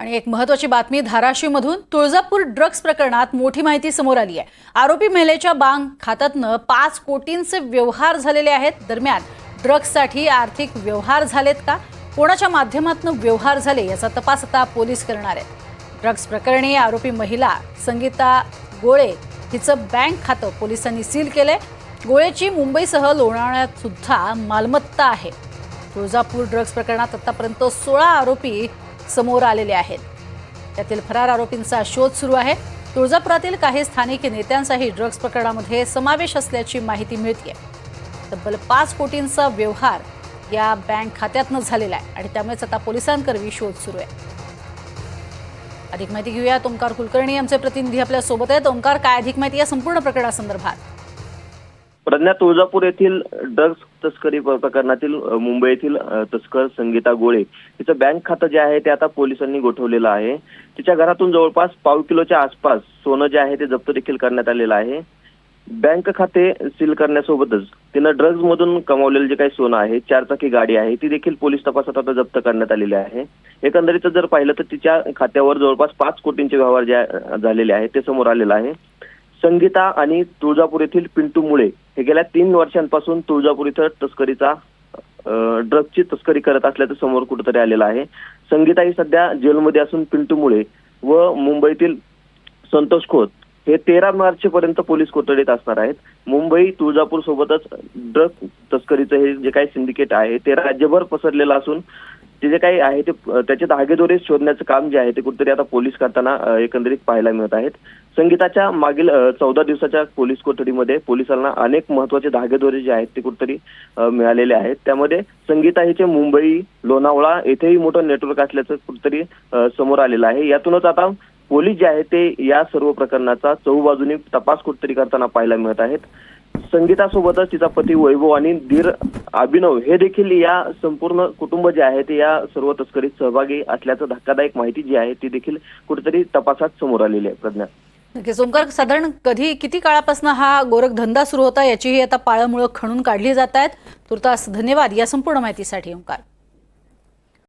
आणि एक महत्त्वाची बातमी धाराशिवमधून तुळजापूर ड्रग्ज प्रकरणात मोठी माहिती समोर आली आहे। आरोपी महिलेच्या बँक खात्यातनं 5 कोटींचे व्यवहार झालेले आहेत। दरम्यान ड्रग्जसाठी आर्थिक व्यवहार झालेत का, कोणाच्या माध्यमातून व्यवहार झाले याचा तपास आता पोलीस करणार आहेत। ड्रग्ज प्रकरणी आरोपी महिला संगीता गोळे हिचं बँक खातं पोलिसांनी सील केलंय। गोळेची मुंबईसह लोणावळ्यात सुद्धा मालमत्ता आहे। तुळजापूर ड्रग्ज प्रकरणात आतापर्यंत 16 आरोपी समोर आलेले आहेत। त्यातील फरार आरोपींचा शोध सुरू आहे। तुळजापुरातील काही स्थानिक नेत्यांचाही ड्रग्ज प्रकरणामध्ये समावेश असल्याची माहिती मिळते। तब्बल 5 कोटींचा व्यवहार या बँक खात्यातनं झालेला आहे आणि त्यामुळेच आता पोलिसांकरवी शोध सुरू आहे। अधिक माहिती घेऊया, ओंकार कुलकर्णी आमचे प्रतिनिधी आपल्या सोबत आहेत। ओंकार, काय अधिक माहिती या संपूर्ण प्रकरणासंदर्भात? प्रज्ञा, तुळजापूर येथील ड्रग्ज तस्करी प्रकरणातील मुंबई येथील तस्कर संगीता गोळे हिचं बँक खातं जे आहे ते आता पोलिसांनी गोठवलेलं आहे। तिच्या घरातून जवळपास पाव किलोच्या आसपास सोनं जे आहे ते जप्त देखील करण्यात आलेलं आहे। बँक खाते सील करण्यासोबतच तिनं ड्रग्ज मधून कमावलेलं जे काही सोनं आहे, 4 चाकी गाडी आहे, ती देखील पोलीस तपासात आता जप्त करण्यात आलेली आहे। एकंदरीत जर पाहिलं तर तिच्या खात्यावर जवळपास 5 कोटींचे व्यवहार जे झालेले आहेत ते समोर आलेलं आहे। संगीता आणि तुळजापूर येथील पिंटू मुळे हे गेल्या 3 वर्षांपासून तुळजापूर इथं तस्करीचा ड्रग्जची तस्करी करत असल्याचं समोर कुठेतरी आलेलं आहे। संगीता ही सध्या जेलमध्ये असून पिंटू मुळे व मुंबईतील संतोष खोत हे 13 मार्च पर्यंत पोलीस कोठडीत असणार आहेत। मुंबई तुळजापूर सोबतच ड्रग तस्करीचं हे जे काही सिंडिकेट आहे ते राज्यभर पसरलेलं असून ते जे काही आहे ते त्याचे धागेदोरे शोधण्याचं काम जे आहे ते कुठेतरी आता पोलीस करताना एकंदरीत पाहायला मिळत आहेत। संगीताच्या मागील 14 दिवसाच्या पोलीस कोठडीमध्ये पोलिसांना अनेक महत्त्वाचे धागेदोरे जे आहेत ते कुठेतरी मिळालेले आहेत। त्यामध्ये संगीता हिचे मुंबई, लोणावळा येथेही मोठं नेटवर्क असल्याचं कुठेतरी समोर आलेलं आहे। यातूनच आता पोलीस जे आहे ते या सर्व प्रकरणाचा चहूबाजूने तपास कुठेतरी करताना पाहायला मिळत आहेत। संगीतासोबतच तिचा पती वैभव आणि दीर अभिनव हे देखील या संपूर्ण कुटुंब जे आहे ते या सर्व तस्करीत सहभागी असल्याचं धक्कादायक माहिती जी आहे ती देखील कुठेतरी तपासात समोर आलेली आहे। प्रज्ञा, नक्कीच ओंकार, साधारण किती काळापासून हा गोरख धंदा सुरू होता याचीही आता पाळंमुळं खणून काढली जात आहेत। तुर्तास धन्यवाद या संपूर्ण माहितीसाठी ओंकार।